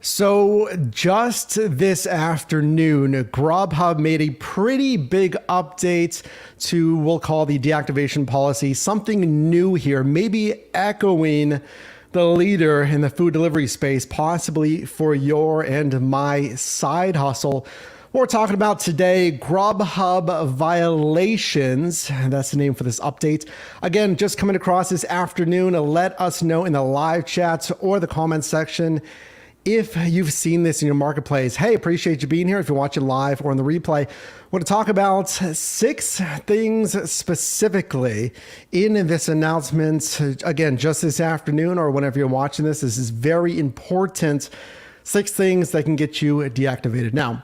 So just this afternoon, Grubhub made a pretty big update to, we'll call the deactivation policy, something new here, maybe echoing the leader in the food delivery space, possibly for your and my side hustle. What we're talking about today, Grubhub violations. That's the name for this update. Again, just coming across this afternoon, let us know in the live chats or the comment section if you've seen this in your marketplace. Hey, appreciate you being here. If you're watching live or on the replay, I want to talk about 6 things specifically in this announcement. Again, just this afternoon or whenever you're watching this, this is very important. 6 things that can get you deactivated. Now,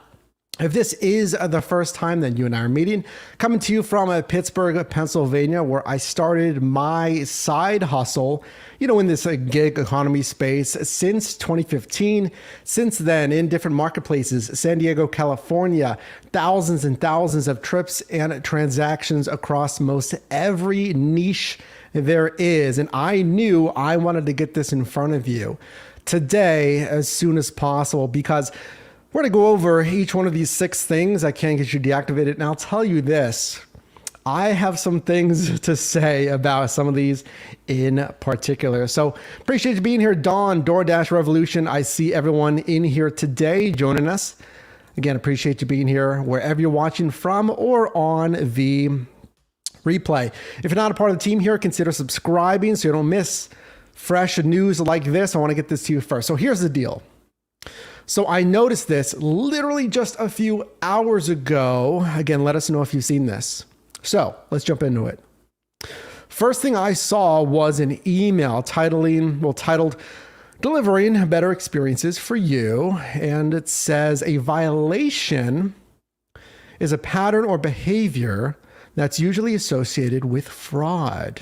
if this is the first time that you and I are meeting, coming to you from Pittsburgh, Pennsylvania, where I started my side hustle, in this gig economy space since 2015. Since then, in different marketplaces, San Diego, California, thousands and thousands of trips and transactions across most every niche there is. And I knew I wanted to get this in front of you today as soon as possible, because we're going to go over each one of these 6 things that can get you deactivated. And I'll tell you this, I have some things to say about some of these in particular. So appreciate you being here, Dawn, DoorDash Revolution. I see everyone in here today joining us. Again, appreciate you being here wherever you're watching from or on the replay. If you're not a part of the team here, consider subscribing so you don't miss fresh news like this. I want to get this to you first. So here's the deal. So I noticed this literally just a few hours ago. Again, let us know if you've seen this. So let's jump into it. First thing I saw was an email titled Delivering Better Experiences for You. And it says a violation is a pattern or behavior that's usually associated with fraud.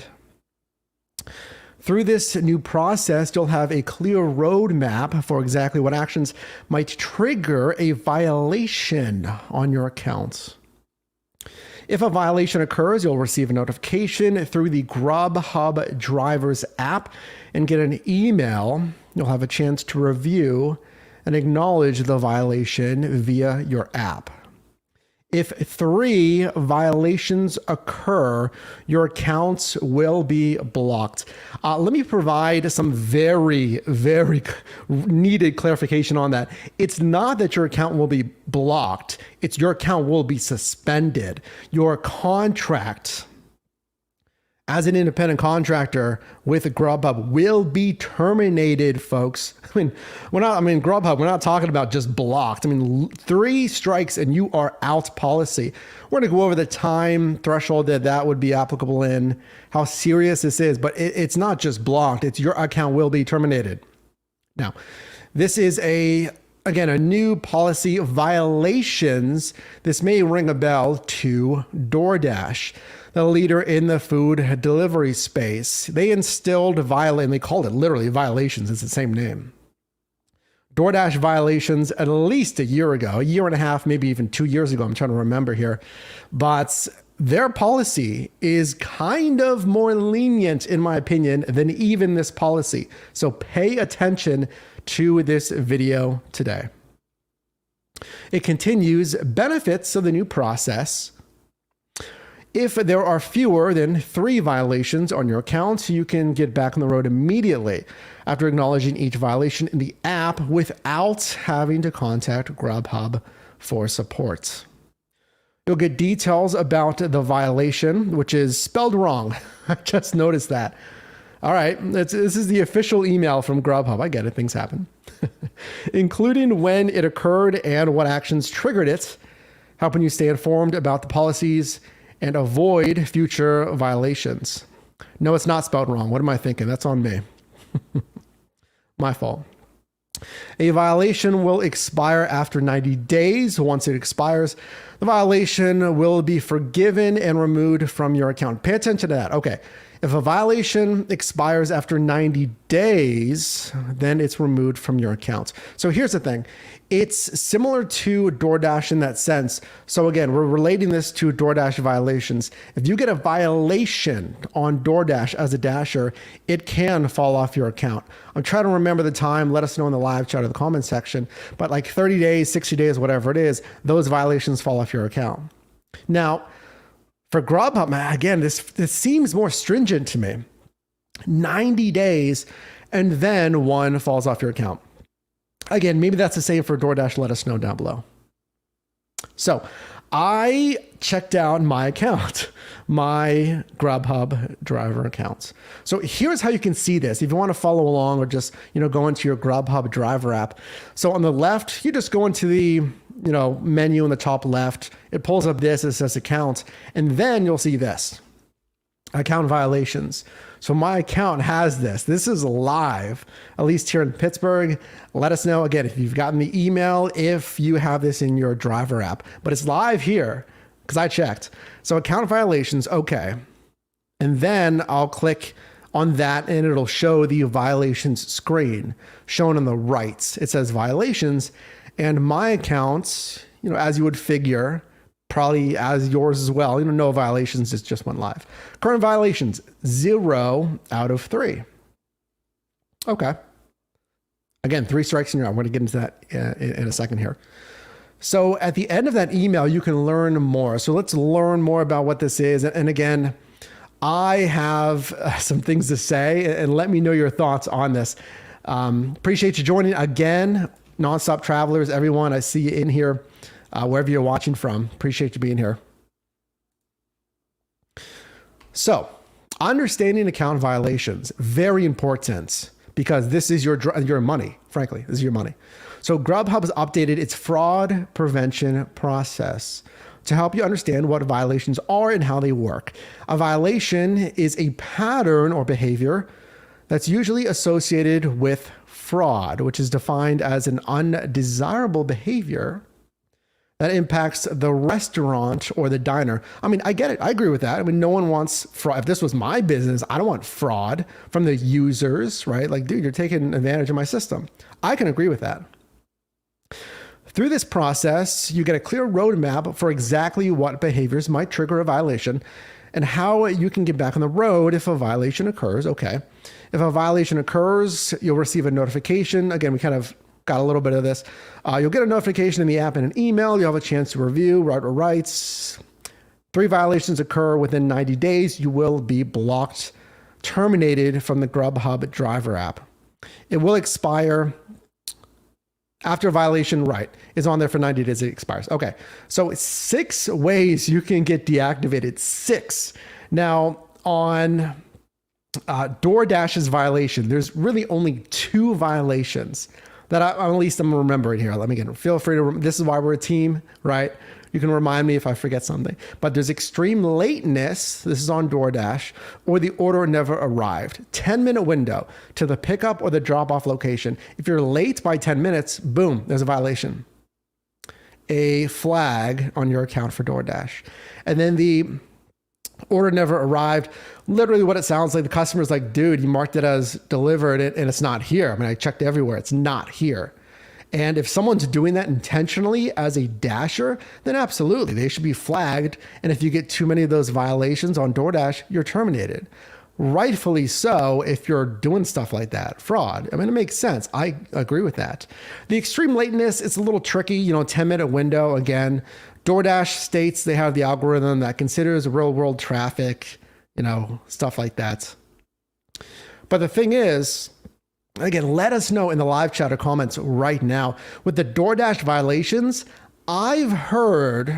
Through this new process, you'll have a clear roadmap for exactly what actions might trigger a violation on your accounts. If a violation occurs, you'll receive a notification through the Grubhub Drivers app and get an email. You'll have a chance to review and acknowledge the violation via your app. If 3 violations occur, your accounts will be blocked. Let me provide some very, very needed clarification on that. It's not that your account will be blocked. It's your account will be suspended. Your contract as an independent contractor with Grubhub will be terminated, folks. Grubhub, we're not talking about just blocked. 3 strikes and you are out policy. We're going to go over the time threshold that would be applicable in, how serious this is, but it's not just blocked. It's your account will be terminated. Now, this is a new policy, violations. This may ring a bell to DoorDash, the leader in the food delivery space. They instilled they called it literally violations. It's the same name. DoorDash violations at least a year ago, a year and a half, maybe even 2 years ago. I'm trying to remember here. But their policy is kind of more lenient, in my opinion, than even this policy. So pay attention to this video today. It continues, benefits of the new process. If there are fewer than 3 violations on your account, you can get back on the road immediately after acknowledging each violation in the app without having to contact Grubhub for support. You'll get details about the violation, which is spelled wrong. I just noticed that. All right, this is the official email from Grubhub. I get it, things happen. Including when it occurred and what actions triggered it, helping you stay informed about the policies and avoid future violations. No, it's not spelled wrong. What am I thinking? That's on me. My fault. A violation will expire after 90 days. Once it expires, the violation will be forgiven and removed from your account. Pay attention to that. Okay. If a violation expires after 90 days, then it's removed from your account. So here's the thing. It's similar to DoorDash in that sense. So again, we're relating this to DoorDash violations. If you get a violation on DoorDash as a Dasher, it can fall off your account. I'm trying to remember the time. Let us know in the live chat or the comment section. But like 30 days, 60 days, whatever it is, those violations fall off your account. Now, for Grubhub, again, this seems more stringent to me. 90 days, and then one falls off your account. Again, maybe that's the same for DoorDash. Let us know down below. So I checked out my account, my Grubhub driver accounts. So here's how you can see this. If you want to follow along or just, go into your Grubhub driver app. So on the left, you just go into the, menu in the top left. It pulls up this, it says account, and then you'll see this, account violations. So my account has this. This is live, at least here in Pittsburgh. Let us know, again, if you've gotten the email, if you have this in your driver app. But it's live here because I checked. So account violations, okay. And then I'll click on that and it'll show the violations screen shown on the right. It says violations, and my account, as you would figure, probably as yours as well, no violations, it just went live. Current violations, 0 out of 3. Okay. Again, 3 strikes and you're out. I'm going to get into that in a second here. So at the end of that email, you can learn more. So let's learn more about what this is. And again, I have some things to say, and let me know your thoughts on this. Appreciate you joining again, Nonstop Travelers, everyone. I see you in here. Wherever you're watching from. Appreciate you being here. So, understanding account violations, very important, because this is your money, frankly. This is your money. So Grubhub has updated its fraud prevention process to help you understand what violations are and how they work. A violation is a pattern or behavior that's usually associated with fraud, which is defined as an undesirable behavior that impacts the restaurant or the diner. I mean, I get it. I agree with that. I mean, no one wants fraud. If this was my business, I don't want fraud from the users, right? Like, dude, you're taking advantage of my system. I can agree with that. Through this process, you get a clear roadmap for exactly what behaviors might trigger a violation and how you can get back on the road if a violation occurs. Okay. If a violation occurs, you'll receive a notification. Again, we kind of got a little bit of this. You'll get a notification in the app and an email. You'll have a chance to review, write or rights. 3 violations occur within 90 days. You will be blocked, terminated from the Grubhub driver app. It will expire after a violation, right, is on there for 90 days. It expires. Okay. So 6 ways you can get deactivated. 6. Now on DoorDash's violation, there's really only 2 violations that at least I'm remembering here. Let me get, feel free to, this is why we're a team, right? You can remind me if I forget something. But there's extreme lateness, this is on DoorDash, or the order never arrived. 10-minute window to the pickup or the drop-off location. If you're late by 10 minutes, boom, there's a violation. A flag on your account for DoorDash. And then the order never arrived. Literally what it sounds like, the customer's like, dude, you marked it as delivered and it's not here. I mean, I checked everywhere. It's not here. And if someone's doing that intentionally as a Dasher, then absolutely, they should be flagged. And if you get too many of those violations on DoorDash, you're terminated. Rightfully so if you're doing stuff like that. Fraud. I mean, it makes sense. I agree with that. The extreme lateness, it's a little tricky, 10-minute window. Again, DoorDash states they have the algorithm that considers real world traffic, stuff like that. But the thing is, again, let us know in the live chat or comments right now. With the DoorDash violations, I've heard,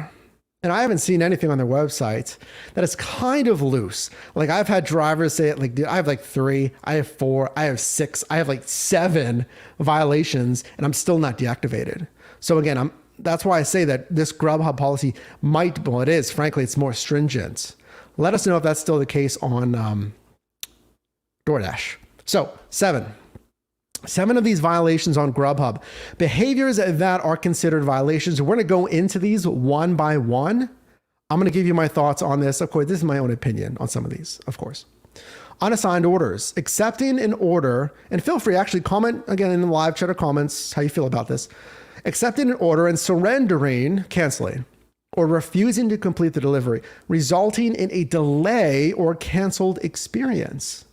and I haven't seen anything on their website, that it's kind of loose. Like I've had drivers say it like, I have like 3, I have 4, I have 6, I have like 7 violations and I'm still not deactivated. So again, that's why I say that this Grubhub policy might, well, it is, frankly, it's more stringent. Let us know if that's still the case on DoorDash. So 7 of these violations on Grubhub, behaviors that are considered violations. We're going to go into these one by one. I'm going to give you my thoughts on this. Of course, this is my own opinion on some of these, of course. Unassigned orders, accepting an order, and feel free, actually comment again in the live chat or comments how you feel about this. Accepting an order and surrendering, canceling, or refusing to complete the delivery, resulting in a delay or canceled experience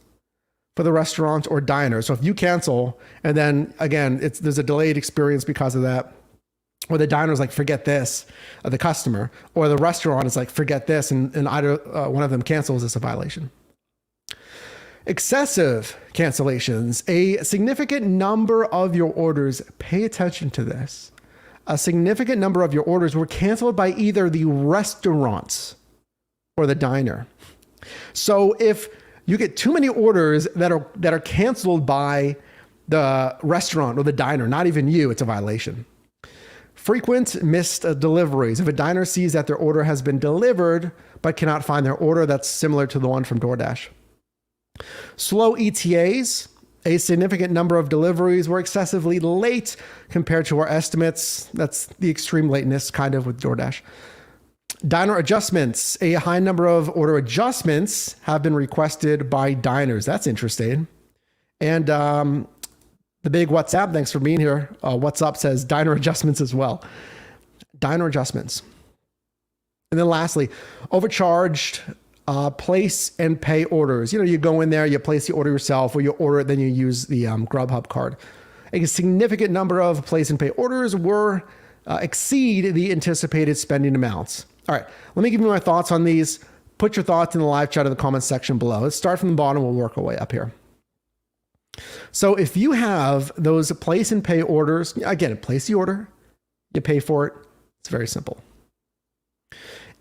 for the restaurant or diner. So if you cancel and then again, there's a delayed experience because of that, or the diner's like, forget this, the customer, or the restaurant is like, forget this, and either one of them cancels, it's a violation. Excessive cancellations, a significant number of your orders, pay attention to this. A significant number of your orders were canceled by either the restaurants or the diner. So if you get too many orders that are canceled by the restaurant or the diner, not even you, it's a violation. Frequent missed deliveries. If a diner sees that their order has been delivered but cannot find their order, that's similar to the one from DoorDash. Slow ETAs, a significant number of deliveries were excessively late compared to our estimates. That's the extreme lateness kind of with DoorDash. Diner adjustments, a high number of order adjustments have been requested by diners. That's interesting. And the big WhatsApp, thanks for being here. What's up says diner adjustments as well. Diner adjustments. And then lastly, overcharged place and pay orders. You go in there, you place the order yourself, or you order it, then you use the Grubhub card. A significant number of place and pay orders were exceed the anticipated spending amounts. All right, let me give you my thoughts on these. Put your thoughts in the live chat in the comments section below. Let's start from the bottom. We'll work our way up here. So if you have those place and pay orders, again, place the order, you pay for it. It's very simple.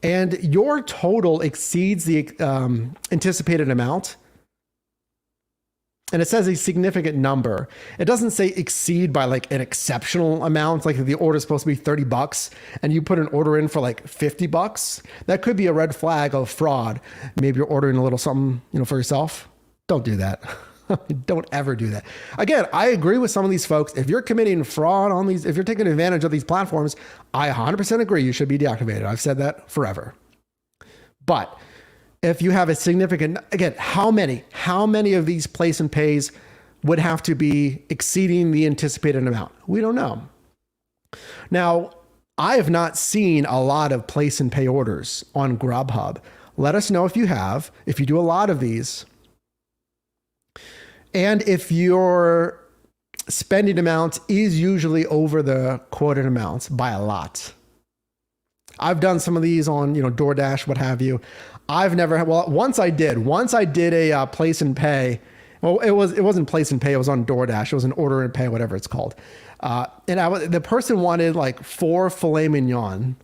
And your total exceeds the anticipated amount, and it says a significant number. It doesn't say exceed by like an exceptional amount, like if the order is supposed to be $30 and you put an order in for like $50, that could be a red flag of fraud. Maybe you're ordering a little something, for yourself. Don't do that. Don't ever do that. Again, I agree with some of these folks. If you're committing fraud on these, if you're taking advantage of these platforms, I 100% agree you should be deactivated. I've said that forever. But if you have a significant, again, how many of these place and pays would have to be exceeding the anticipated amount? We don't know. Now, I have not seen a lot of place and pay orders on Grubhub. Let us know if you have, if you do a lot of these. And if your spending amount is usually over the quoted amounts by a lot. I've done some of these on, DoorDash, what have you. I've never, once I did a place and pay. Well, it wasn't place and pay. It was on DoorDash. It was an order and pay, whatever it's called. And the person wanted like 4 filet mignon,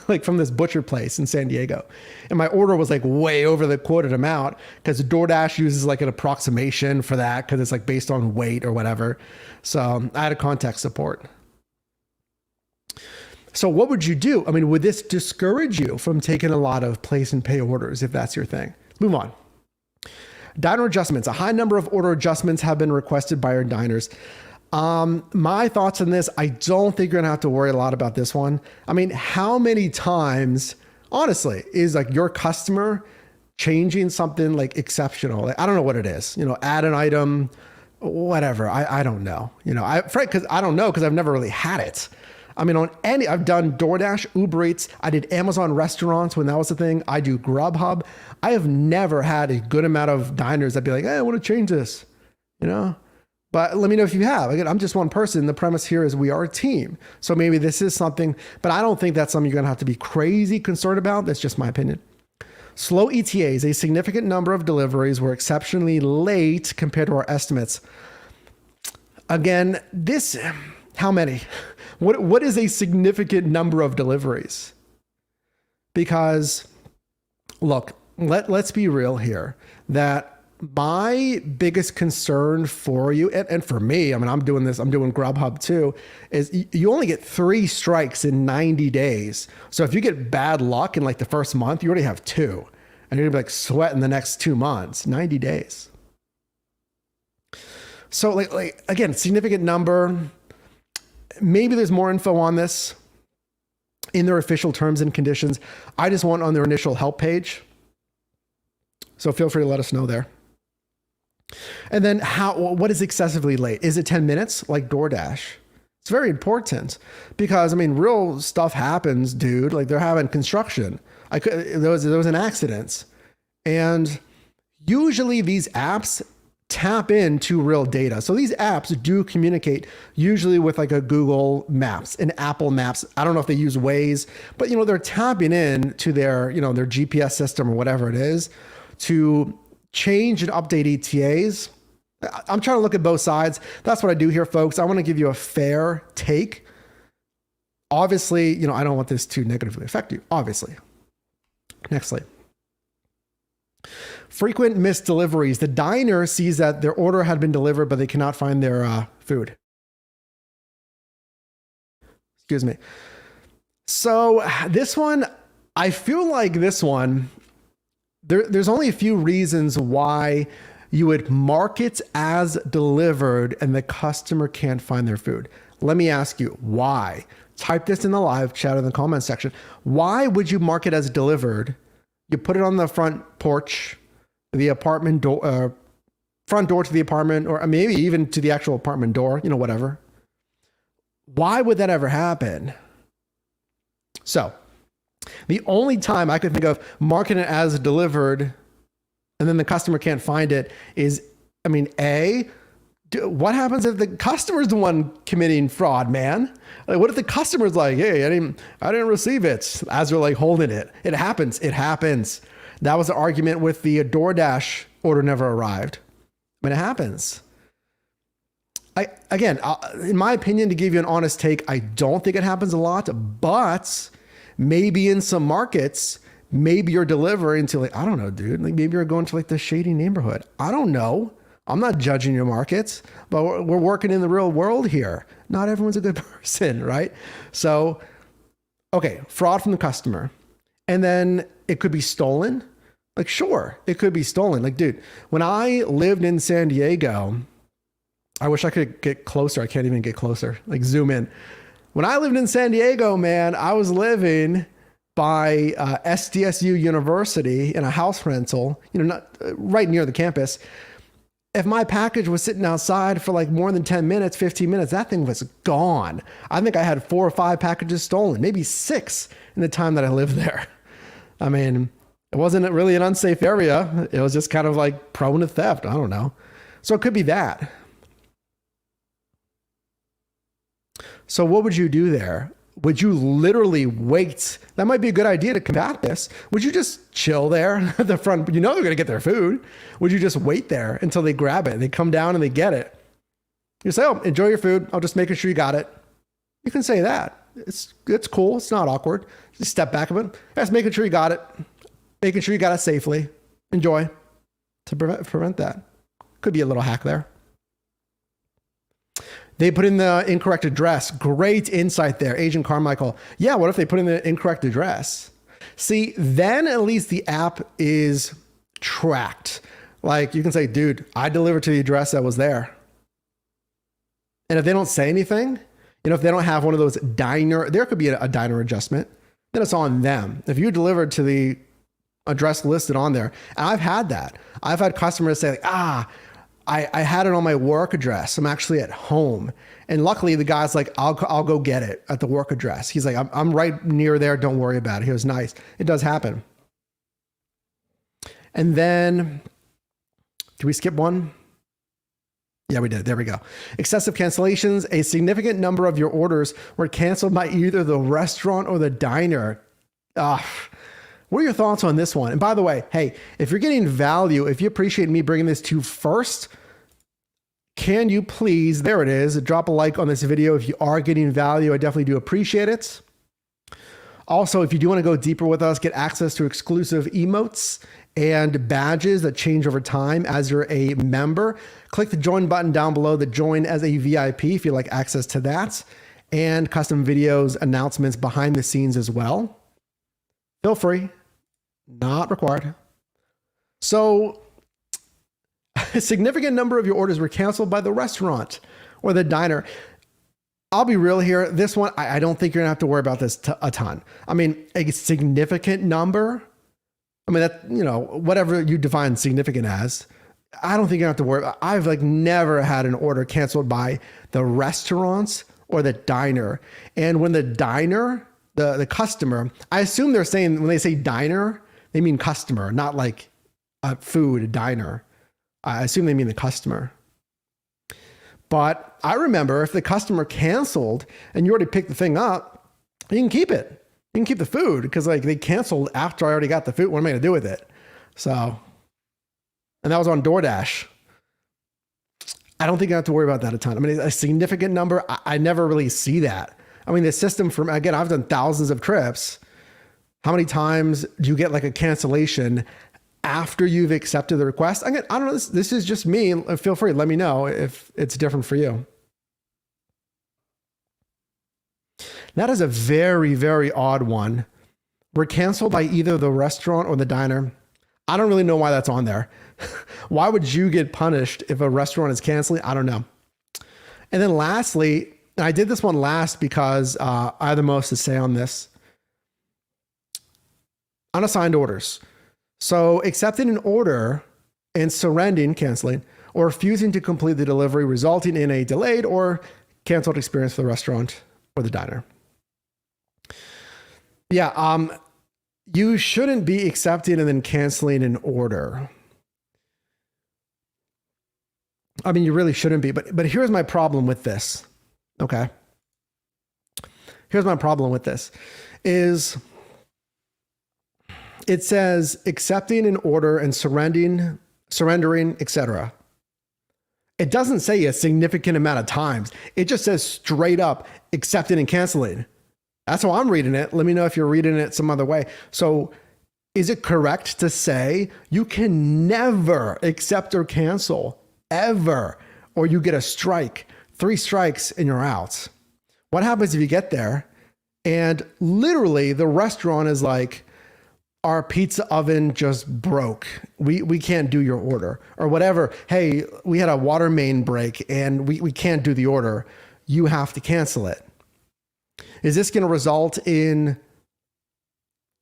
like from this butcher place in San Diego. And my order was like way over the quoted amount because DoorDash uses like an approximation for that because it's like based on weight or whatever. So I had to contact support. So what would you do? I mean, would this discourage you from taking a lot of place and pay orders if that's your thing? Move on. Diner adjustments. A high number of order adjustments have been requested by our diners. My thoughts on this, I don't think you're gonna have to worry a lot about this one. I mean, how many times, honestly, is like your customer changing something like exceptional? Like, I don't know what it is, add an item, whatever. I don't know, because I don't know because I've never really had it. I mean, I've done DoorDash, Uber Eats. I did Amazon restaurants when that was the thing. I do Grubhub. I have never had a good amount of diners that'd be like, hey, I want to change this, But let me know if you have. Again, I'm just one person. The premise here is we are a team. So maybe this is something, but I don't think that's something you're going to have to be crazy concerned about. That's just my opinion. Slow ETAs, a significant number of deliveries were exceptionally late compared to our estimates. Again, how many? What is a significant number of deliveries? Because look, let's be real here, that my biggest concern for you and for me, I mean, I'm doing Grubhub too, is you only get 3 strikes in 90 days. So if you get bad luck in like the first month, you already have 2 and you're gonna be like sweating the next 2 months, 90 days. So like again, significant number. Maybe there's more info on this in their official terms and conditions. I just want on their initial help page. So feel free to let us know there. And then what is excessively late? Is it 10 minutes like DoorDash? It's very important because, I mean, real stuff happens, dude. Like they're having construction. There was an accident. And usually these apps tap into real data. So these apps do communicate usually with like a Google Maps, an Apple Maps. I don't know if they use Waze, but they're tapping in to their, their GPS system or whatever it is to change and update ETAs. I'm trying to look at both sides. That's what I do here, folks. I want to give you a fair take. Obviously, I don't want this to negatively affect you, obviously. Next slide. Frequent missed deliveries. The diner sees that their order had been delivered, but they cannot find their food. Excuse me. So this one, I feel like this one, there's only a few reasons why you would mark it as delivered and the customer can't find their food. Let me ask you, why? Type this in the live chat or in the comment section. Why would you mark it as delivered? You put it on the front porch, the apartment door, front door to the apartment, or maybe even to the actual apartment door, whatever. Why would that ever happen? So the only time I could think of marking it as delivered and then the customer can't find it is, what happens if the customer's the one committing fraud, man? Like, what if the customer's like, hey, I didn't receive it, as they're like holding it? It happens. That was the argument with the DoorDash order never arrived. It happens. In my opinion, to give you an honest take, I don't think it happens a lot, but maybe in some markets, maybe you're delivering to I don't know, dude. Like maybe you're going to the shady neighborhood. I don't know. I'm not judging your markets, but we're working in the real world here. Not everyone's a good person, right? So, okay, fraud from the customer. And then it could be stolen. Sure, it could be stolen. Dude, when I lived in San Diego, I wish I could get closer. I can't even get closer. Zoom in. When I lived in San Diego, man, I was living by SDSU University in a house rental, not right near the campus. If my package was sitting outside for more than 10 minutes, 15 minutes, that thing was gone. I think I had 4 or 5 packages stolen, maybe 6 in the time that I lived there. It wasn't really an unsafe area. It was just kind of prone to theft. I don't know. So it could be that. So what would you do there? Would you literally wait? That might be a good idea to combat this. Would you just chill there at the front? They're going to get their food. Would you just wait there until they grab it? They come down and they get it. You say, oh, enjoy your food. I'll just making sure you got it. You can say that. It's cool. It's not awkward. Just step back a bit. Just making sure you got it. Making sure you got it safely. Enjoy to prevent that. Could be a little hack there. They put in the incorrect address. Great insight there, Agent Carmichael. Yeah, what if they put in the incorrect address? See, then at least the app is tracked. You can say, dude, I delivered to the address that was there. And if they don't say anything, if they don't have one of those there could be a diner adjustment, then it's on them. If you delivered to the address listed on there, and I've had that. I've had customers say, I had it on my work address. I'm actually at home. And luckily the guy's like, I'll go get it at the work address. He's like, I'm right near there. Don't worry about it. He was nice. It does happen. And then, did we skip one? Yeah, we did. There we go. Excessive cancellations. A significant number of your orders were canceled by either the restaurant or the diner. What are your thoughts on this one? And by the way, hey, if you're getting value, if you appreciate me bringing this to you first, can you please, there it is, drop a like on this video if you are getting value. I definitely do appreciate it. Also, if you do want to go deeper with us, get access to exclusive emotes and badges that change over time as you're a member. Click the join button down below, the join as a VIP if you like access to that, and custom videos, announcements behind the scenes as well. Feel free, not required. So a significant number of your orders were canceled by the restaurant or the diner. I'll be real here. This one, I don't think you're gonna have to worry about this a ton. A significant number. That, whatever you define significant as, I don't think you have to worry. I've like never had an order canceled by the restaurants or the diner. And when the diner, the customer, I assume they're saying when they say diner, they mean customer, not like a food diner. I assume they mean the customer. But I remember if the customer canceled and you already picked the thing up, you can keep it. You can keep the food because like they canceled after I already got the food. What am I going to do with it? So, and that was on DoorDash. I don't think I have to worry about that a ton. I mean, a significant number, I never really see that. I mean, the system from, again, I've done thousands of trips. How many times do you get like a cancellation after you've accepted the request? Again, I don't know. This is just me. Feel free. Let me know if it's different for you. That is a very, very odd one. We're canceled by either the restaurant or the diner. I don't really know why that's on there. Why would you get punished if a restaurant is canceling? I don't know. And then lastly, I did this one last because I have the most to say on this. Unassigned orders. So accepting an order and surrendering, canceling, or refusing to complete the delivery, resulting in a delayed or canceled experience for the restaurant or the diner. Yeah, you shouldn't be accepting and then canceling an order. I mean, you really shouldn't be, but here's my problem with this. Okay. Here's my problem with this is it says accepting an order and surrendering, etc. It doesn't say a significant amount of times. It just says straight up accepting and canceling. That's how I'm reading it. Let me know if you're reading it some other way. So is it correct to say you can never accept or cancel ever, or you get a strike, 3 strikes and you're out? What happens if you get there and literally the restaurant is like, our pizza oven just broke. We can't do your order or whatever. Hey, we had a water main break and we can't do the order. You have to cancel it. Is this going to result in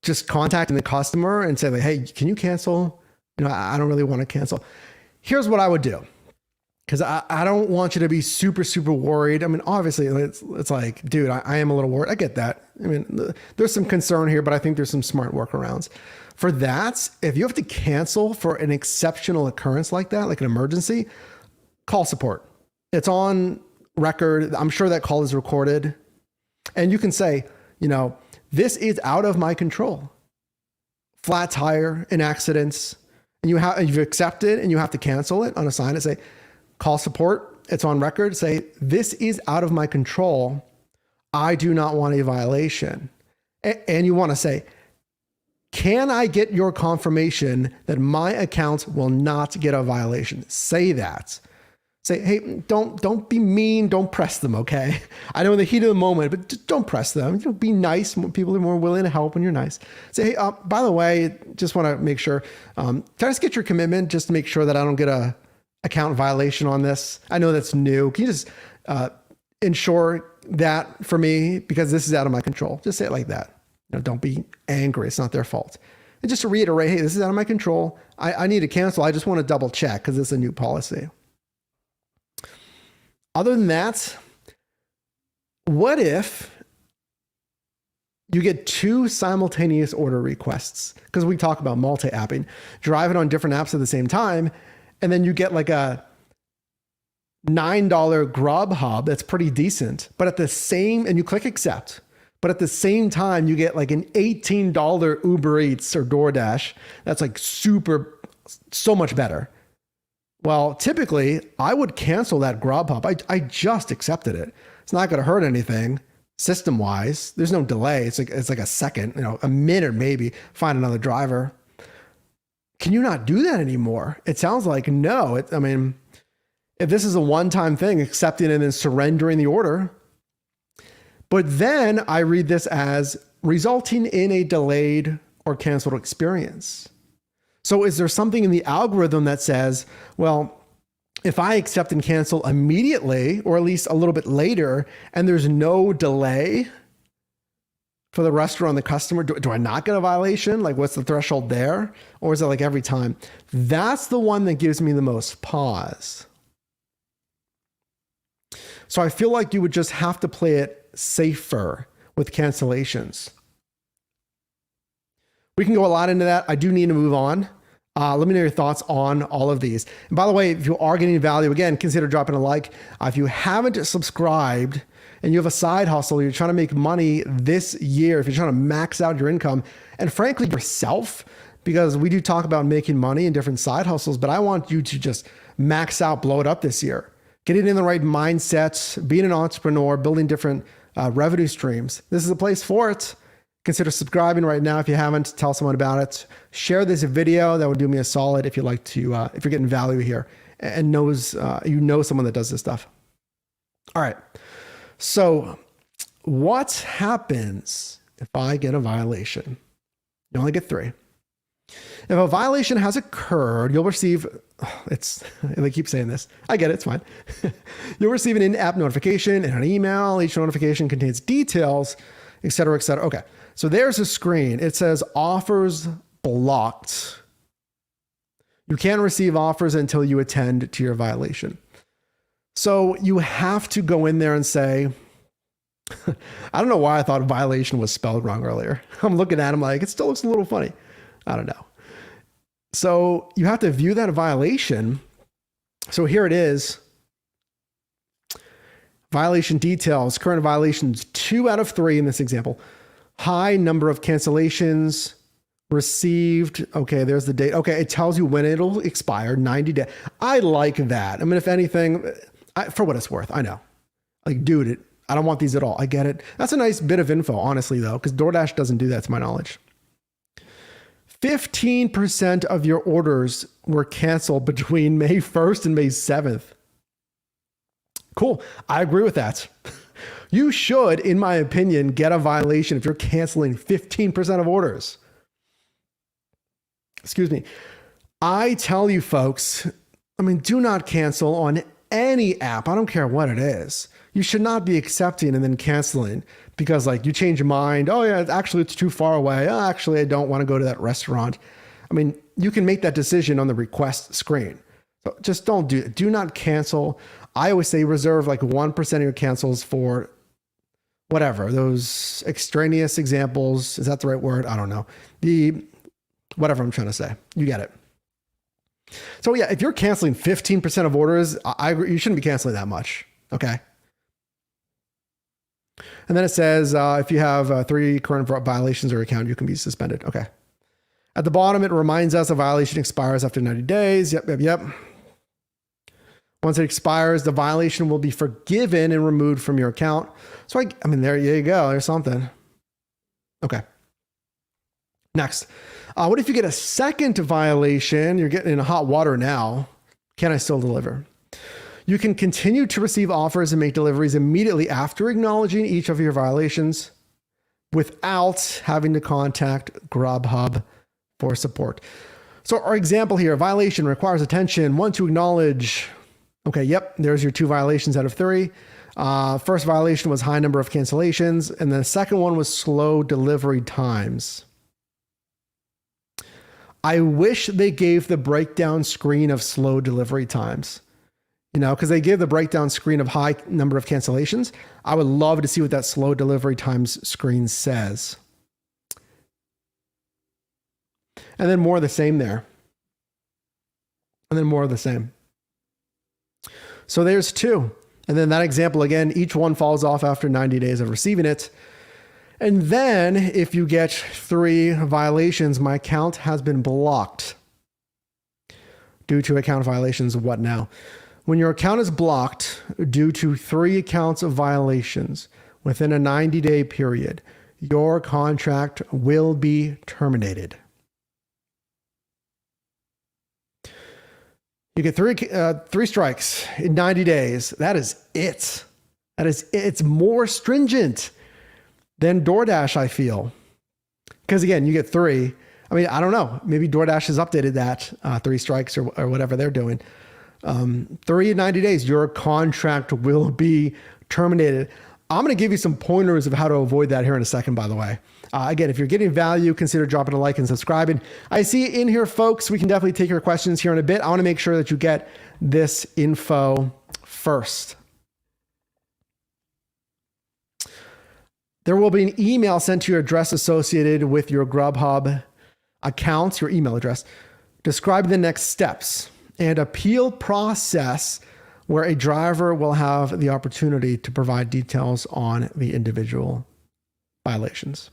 just contacting the customer and say like, hey, can you cancel? You know, I don't really want to cancel. Here's what I would do. Because I don't want you to be super, super worried. I mean, obviously, it's like, dude, I am a little worried. I get that. I mean, there's some concern here, but I think there's some smart workarounds. For that, if you have to cancel for an exceptional occurrence like that, like an emergency, call support. It's on record. I'm sure that call is recorded. And you can say, you know, this is out of my control. Flat tire, an accident, and you've accepted and you have to cancel it, unassign it, say, call support. It's on record. Say, this is out of my control. I do not want a violation. And you want to say, can I get your confirmation that my account will not get a violation? Say that. Say, hey, don't be mean. Don't press them, okay? I know in the heat of the moment, but just don't press them. You know, be nice. People are more willing to help when you're nice. Say, hey, by the way, just want to make sure, can I just get your commitment just to make sure that I don't get a account violation on this? I know that's new. Can you just ensure that for me because this is out of my control? Just say it like that. You know, don't be angry. It's not their fault. And just to reiterate, hey, this is out of my control. I need to cancel. I just want to double check because it's a new policy. Other than that, what if you get 2 simultaneous order requests? Because we talk about multi-apping, driving on different apps at the same time, and then you get like a $9 Grubhub that's pretty decent, but at the same, and you click accept, but at the same time, you get like an $18 Uber Eats or DoorDash that's like so much better. Well, typically I would cancel that Grubhub. I just accepted it. It's not going to hurt anything system wise. There's no delay. It's like a second, you know, a minute, maybe find another driver. Can you not do that anymore? It sounds like no. I mean, if this is a one-time thing, accepting and then surrendering the order, but then I read this as resulting in a delayed or canceled experience. So is there something in the algorithm that says, well, if I accept and cancel immediately, or at least a little bit later, and there's no delay, for the restaurant, the customer? Do I not get a violation? Like, what's the threshold there? Or is it like every time? That's the one that gives me the most pause. So I feel like you would just have to play it safer with cancellations. We can go a lot into that. I do need to move on. Let me know your thoughts on all of these. And by the way, if you are getting value, again, consider dropping a like. If you haven't subscribed and you have a side hustle, you're trying to make money this year, if you're trying to max out your income, and frankly, yourself, because we do talk about making money in different side hustles, but I want you to just max out, blow it up this year. Getting in the right mindsets, being an entrepreneur, building different revenue streams. This is a place for it. Consider subscribing right now if you haven't. Tell someone about it. Share this video. That would do me a solid if you'd like to, if you're getting value here and knows, you know someone that does this stuff. All right. So what happens if I get a violation? You only get 3. If a violation has occurred, you'll receive, they keep saying this. I get it, it's fine. You'll receive an in-app notification and an email. Each notification contains details, et cetera, et cetera. Okay, so there's a screen. It says offers blocked. You can't receive offers until you attend to your violation. So you have to go in there and say, I don't know why I thought violation was spelled wrong earlier. I'm looking at them like, it still looks a little funny. I don't know. So you have to view that violation. So here it is. Violation details, current violations, 2 out of 3 in this example. High number of cancellations received. Okay, there's the date. Okay, it tells you when it'll expire, 90 days. I like that. I mean, if anything, for what it's worth, I know. Like, dude, I don't want these at all. I get it. That's a nice bit of info, honestly, though, because DoorDash doesn't do that to my knowledge. 15% of your orders were canceled between May 1st and May 7th. Cool. I agree with that. You should, in my opinion, get a violation if you're canceling 15% of orders. Excuse me. I tell you folks, I mean, do not cancel on any app. I don't care what it is. You should not be accepting and then canceling because like you change your mind. Oh yeah, actually it's too far away. Oh, actually, I don't want to go to that restaurant. I mean, you can make that decision on the request screen. So just don't do it. Do not cancel. I always say reserve like 1% of your cancels for whatever, those extraneous examples. Is that the right word? I don't know. Whatever I'm trying to say. You get it. So yeah, if you're canceling 15% of orders, you shouldn't be canceling that much. Okay. And then it says, if you have 3 current violations or account, you can be suspended. Okay. At the bottom, it reminds us a violation expires after 90 days. Yep. Once it expires, the violation will be forgiven and removed from your account. So I mean, there you go. There's something. Okay. Next. What if you get a second violation? You're getting in hot water now. Can I still deliver? You can continue to receive offers and make deliveries immediately after acknowledging each of your violations without having to contact Grubhub for support. So our example here, violation requires attention. Once you acknowledge, okay, yep, there's your 2 violations out of 3. First violation was high number of cancellations, and the second one was slow delivery times. I wish they gave the breakdown screen of slow delivery times. You know, because they give the breakdown screen of high number of cancellations. I would love to see what that slow delivery times screen says. And then more of the same there. And then more of the same. So there's 2. And then that example, again, each one falls off after 90 days of receiving it. And then if you get 3 violations, my account has been blocked due to account violations. What now? When your account is blocked due to 3 accounts of violations within a 90-day period, your contract will be terminated. You get 3 strikes in 90 days. That is it. It's more stringent than DoorDash, I feel. Because again, you get 3. I mean, I don't know. Maybe DoorDash has updated that 3 strikes or whatever they're doing. 3 in 90 days, your contract will be terminated. I'm going to give you some pointers of how to avoid that here in a second, by the way. Again, if you're getting value, consider dropping a like and subscribing. I see it in here, folks. We can definitely take your questions here in a bit. I want to make sure that you get this info first. There will be an email sent to your address associated with your Grubhub accounts, your email address, describing the next steps and appeal process where a driver will have the opportunity to provide details on the individual violations.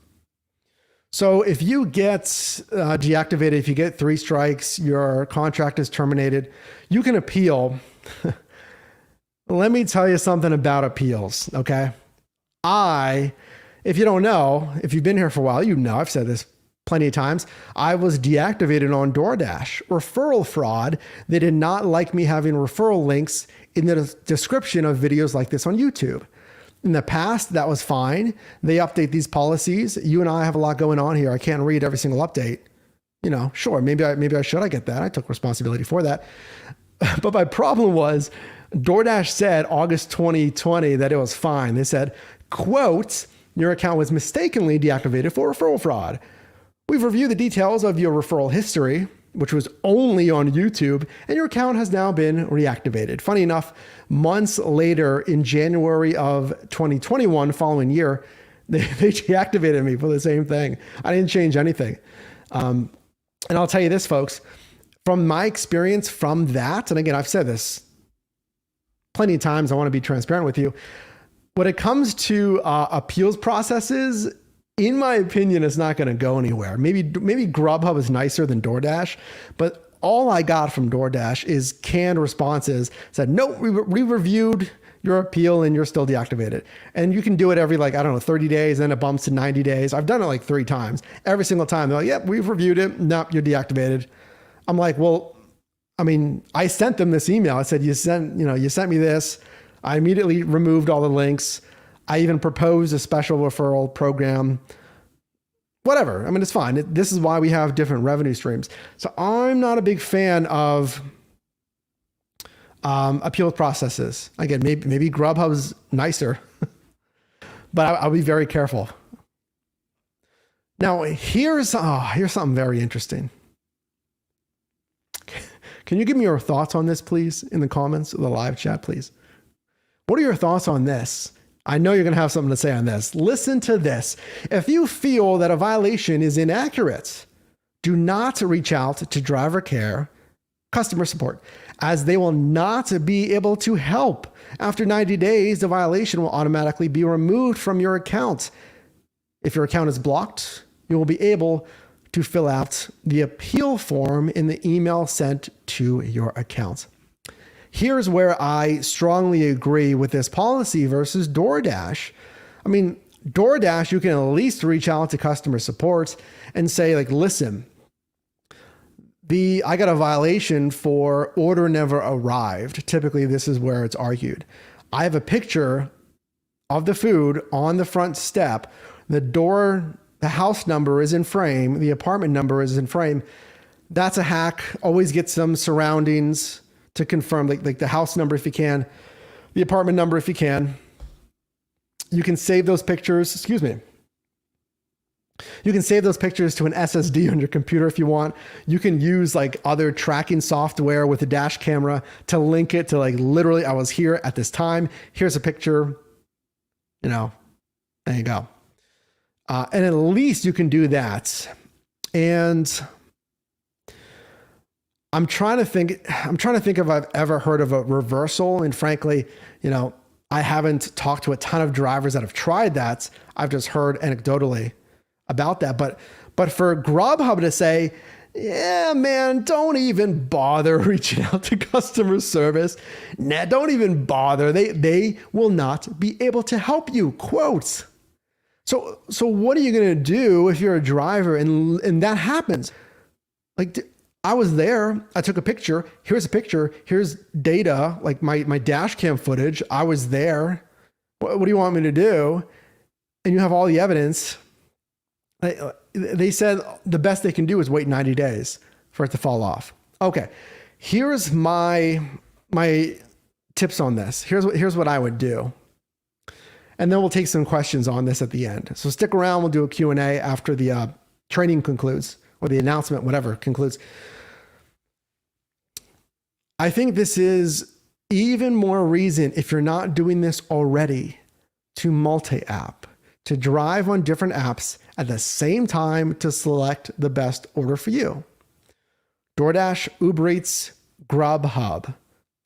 So if you get deactivated, if you get 3 strikes, your contract is terminated, you can appeal. Let me tell you something about appeals, okay? If you don't know, if you've been here for a while, you know, I've said this plenty of times, I was deactivated on DoorDash. Referral fraud. They did not like me having referral links in the description of videos like this on YouTube. In the past, that was fine. They update these policies. You and I have a lot going on here. I can't read every single update. You know, sure, maybe I should. I get that. I took responsibility for that. But my problem was DoorDash said August 2020 that it was fine. They said, quote, your account was mistakenly deactivated for referral fraud. We've reviewed the details of your referral history, which was only on YouTube, and your account has now been reactivated. Funny enough, months later in January of 2021, following year, they deactivated me for the same thing. I didn't change anything. And I'll tell you this, folks, from my experience from that, and again, I've said this plenty of times, I want to be transparent with you. When it comes to appeals processes, in my opinion, it's not going to go anywhere. Maybe Grubhub is nicer than DoorDash, but all I got from DoorDash is canned responses. Said, no, we reviewed your appeal and you're still deactivated. And you can do it every 30 days, then it bumps to 90 days. I've done it like 3 times. Every single time they're like, yep, we've reviewed it. Nope, you're deactivated. I'm like, well, I mean, I sent them this email. I said, you sent me this. I immediately removed all the links. I even proposed a special referral program. Whatever. I mean, it's fine. This is why we have different revenue streams. So I'm not a big fan of appeal processes. Again, maybe Grubhub's nicer, but I'll be very careful. Now, here's something very interesting. Can you give me your thoughts on this, please, in the comments of the live chat, please? What are your thoughts on this? I know you're going to have something to say on this. Listen to this. If you feel that a violation is inaccurate, do not reach out to driver care customer support, as they will not be able to help. After 90 days, the violation will automatically be removed from your account. If your account is blocked, you will be able to fill out the appeal form in the email sent to your account. Here's where I strongly agree with this policy versus DoorDash. I mean, DoorDash, you can at least reach out to customer support and say, like, listen, I got a violation for order never arrived. Typically, this is where it's argued. I have a picture of the food on the front step. The house number is in frame. The apartment number is in frame. That's a hack. Always get some surroundings to confirm, like the house number if you can, the apartment number if you can. You can save those pictures, You can save those pictures to an SSD on your computer if you want. You can use like other tracking software with a dash camera to link it to like literally I was here at this time. Here's a picture, there you go. And at least you can do that. And I'm trying to think if I've ever heard of a reversal. And frankly, I haven't talked to a ton of drivers that have tried that. I've just heard anecdotally about that. But for Grubhub to say, yeah, man, don't even bother reaching out to customer service. Nah, don't even bother. They will not be able to help you. Quotes. So what are you going to do if you're a driver and that happens? Like, I was there. I took a picture. Here's a picture. Here's data, like my dash cam footage. I was there. What do you want me to do? And you have all the evidence. They said the best they can do is wait 90 days for it to fall off. Okay. Here's my tips on this. Here's what I would do. And then we'll take some questions on this at the end. So stick around. We'll do a Q&A after the training concludes, or the announcement, whatever concludes. I think this is even more reason, if you're not doing this already, to multi-app, to drive on different apps at the same time to select the best order for you. DoorDash, Uber Eats, Grubhub.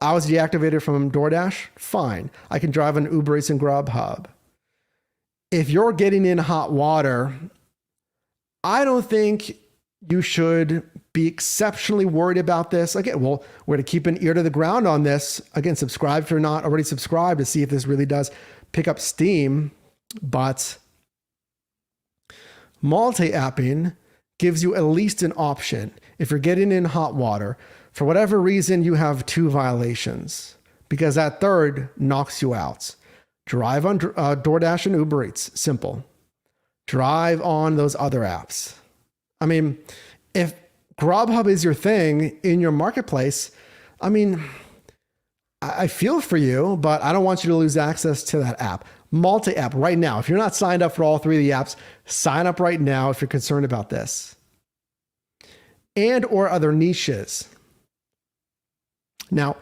I was deactivated from DoorDash, fine. I can drive on Uber Eats and Grubhub. If you're getting in hot water, I don't think you should be exceptionally worried about this. Again, well, we're going to keep an ear to the ground on this. Again, subscribe if you're not already subscribed to see if this really does pick up steam. But multi-apping gives you at least an option. If you're getting in hot water, for whatever reason, you have 2 violations, because that third knocks you out. Drive on DoorDash and Uber Eats, simple. Drive on those other apps. I mean, if Grubhub is your thing in your marketplace, I mean, I feel for you, but I don't want you to lose access to that app. Multi-app right now. If you're not signed up for all 3 of the apps, sign up right now if you're concerned about this. And or other niches. Now,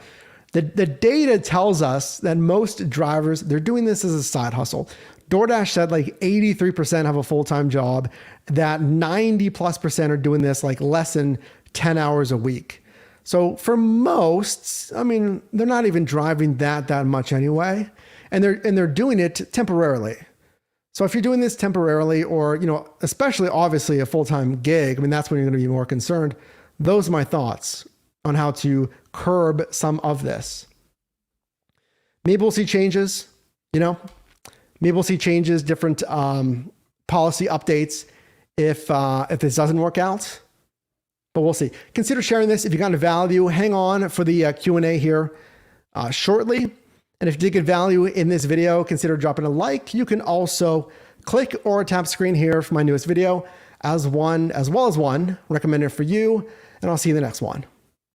the data tells us that most drivers, they're doing this as a side hustle. DoorDash said like 83% have a full-time job, that 90+% are doing this like less than 10 hours a week. So for most, I mean, they're not even driving that much anyway, and they're doing it temporarily. So if you're doing this temporarily, or, you know, especially obviously a full-time gig, I mean, that's when you're going to be more concerned. Those are my thoughts on how to curb some of this. Maybe we'll see changes, you know, maybe we'll see changes, different policy updates if this doesn't work out, but we'll see. Consider sharing this if you got value. Hang on for the Q&A here shortly. And if you did get value in this video, consider dropping a like. You can also click or tap screen here for my newest video, as well as one recommended for you. And I'll see you in the next one.